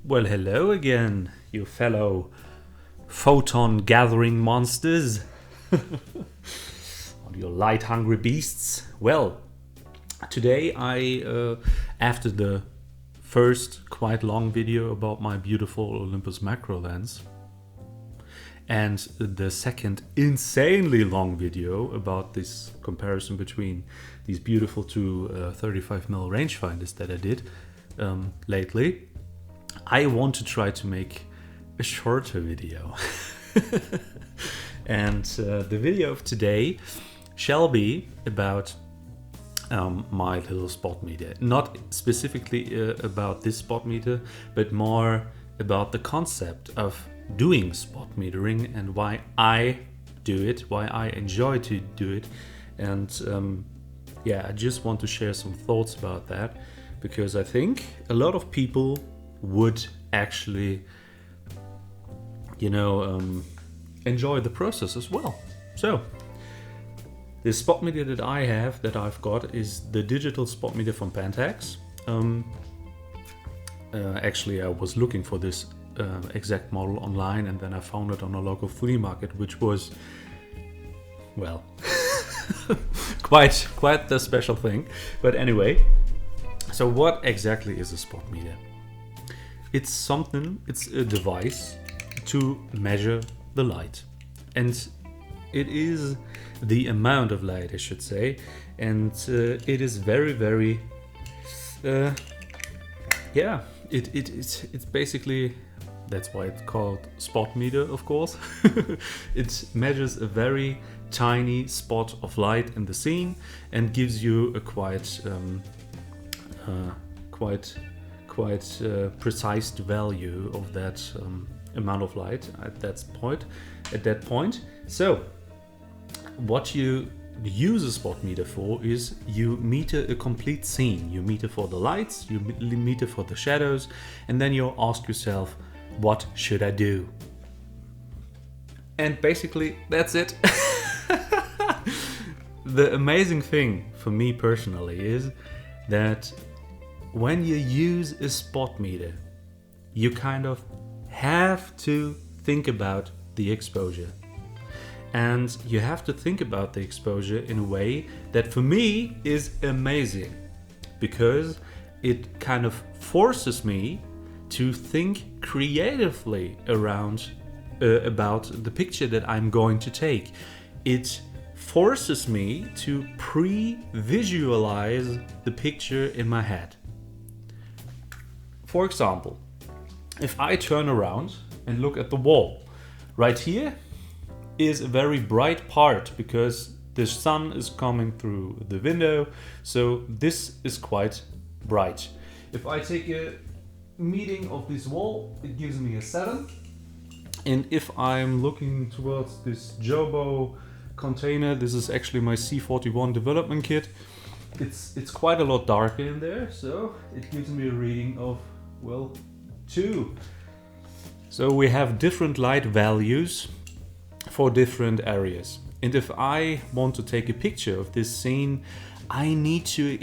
Well, hello again, you fellow photon gathering monsters. Or your light hungry beasts. Well, today after the first quite long video about my beautiful Olympus macro lens, and the second insanely long video about this comparison between these beautiful two 35mm rangefinders that I did lately, I want to try to make a shorter video. And the video of today shall be about my little spot meter. Not specifically about this spot meter, but more about the concept of doing spot metering and why I do it, why I enjoy to do it. And I just want to share some thoughts about that, because I think a lot of people would actually, enjoy the process as well. So, the spot meter that I've got is the digital spot meter from Pentax. Actually, I was looking for this exact model online, and then I found it on a local flea market, which was, well, quite the special thing. But anyway, so what exactly is a spot meter? It's a device to measure the light, and it is the amount of light, I should say, and it is very, very, it's basically, that's why it's called spot meter, of course. It measures a very tiny spot of light in the scene and gives you a quite precise value of that amount of light at that point. So what you use a spot meter for is you meter a complete scene. You meter for the lights, you meter for the shadows, and then you ask yourself, what should I do? And basically that's it. The amazing thing for me personally is that when you use a spot meter, you kind of have to think about the exposure. And you have to think about the exposure in a way that for me is amazing, because it kind of forces me to think creatively around about the picture that I'm going to take. It forces me to pre-visualize the picture in my head. For example, if I turn around and look at the wall, right here is a very bright part because the sun is coming through the window, so this is quite bright. If I take a meeting of this wall, it gives me a 7. And if I'm looking towards this Jobo container, this is actually my C41 development kit, it's quite a lot darker in there, so it gives me a reading of, well, 2. So we have different light values for different areas. And if I want to take a picture of this scene, I need to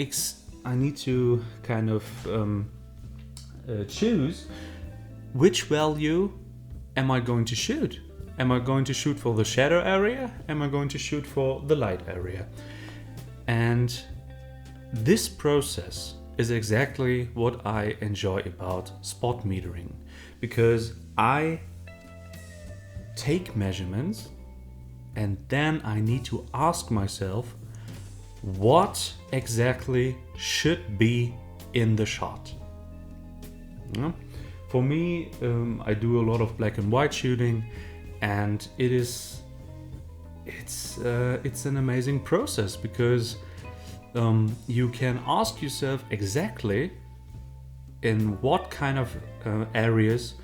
kind of choose which value am I going to shoot. Am I going to shoot for the shadow area? Am I going to shoot for the light area? And this process is exactly what I enjoy about spot metering, because I take measurements and then I need to ask myself what exactly should be in the shot. For me, I do a lot of black and white shooting, and it's an amazing process, because you can ask yourself exactly in what kind of areas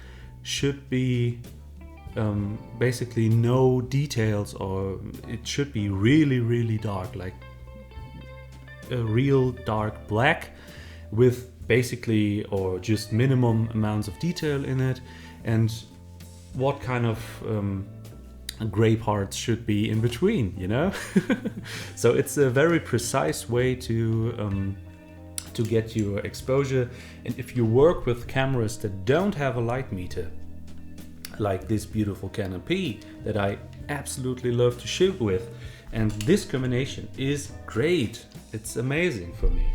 should be basically no details, or it should be really, really dark, like a real dark black with basically or just minimum amounts of detail in it, and what kind of gray parts should be in between, So it's a very precise way to to get your exposure. And if you work with cameras that don't have a light meter, like this beautiful Canon P that I absolutely love to shoot with, and this combination is great, it's amazing for me.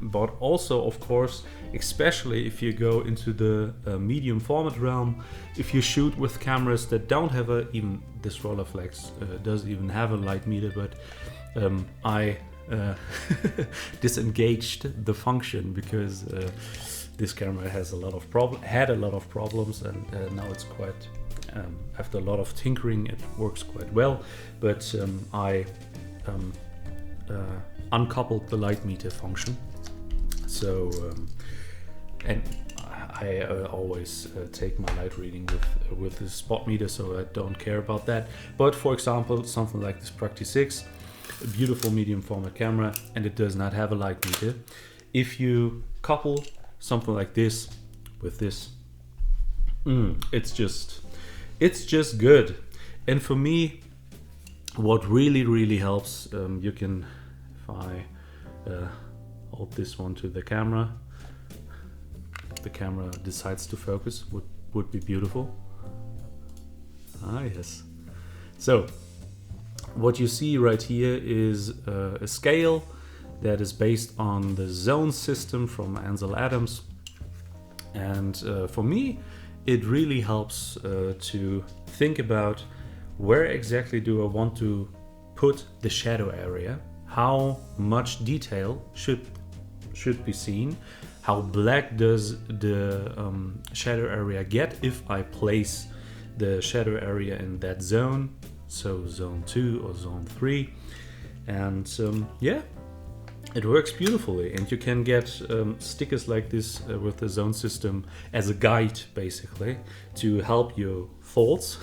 But also, of course, especially if you go into the medium format realm, if you shoot with cameras that don't have even this Rolleiflex doesn't even have a light meter, but I disengaged the function because this camera has had a lot of problems, and now it's quite, after a lot of tinkering, it works quite well. But I uncoupled the light meter function. So, and I always take my light reading with the Spotmeter, so I don't care about that. But for example, something like this Practi 6, a beautiful medium format camera, and it does not have a light meter. If you couple something like this with this, it's just good. And for me, what really helps, you can, if I hold this one to the camera, the camera decides to focus, would be beautiful. Ah, yes. So what you see right here is a scale that is based on the zone system from Ansel Adams. And for me, it really helps to think about where exactly do I want to put the shadow area, how much detail should be seen, how black does the shadow area get if I place the shadow area in that zone, so zone 2 or zone 3. And yeah, it works beautifully, and you can get stickers like this with the zone system as a guide, basically, to help your thoughts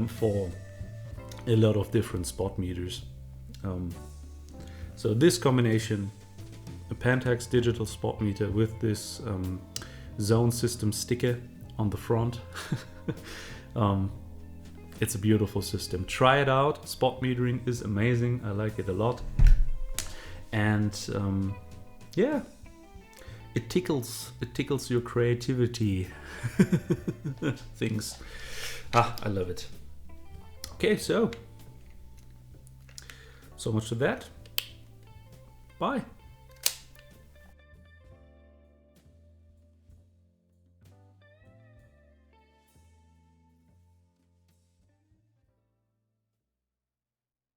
for a lot of different spot meters. So this combination, a Pentax digital spot meter with this zone system sticker on the front, it's a beautiful system. Try it out. Spot metering is amazing. I like it a lot. And yeah, it tickles your creativity things. I love it. Okay, so much for that. Bye.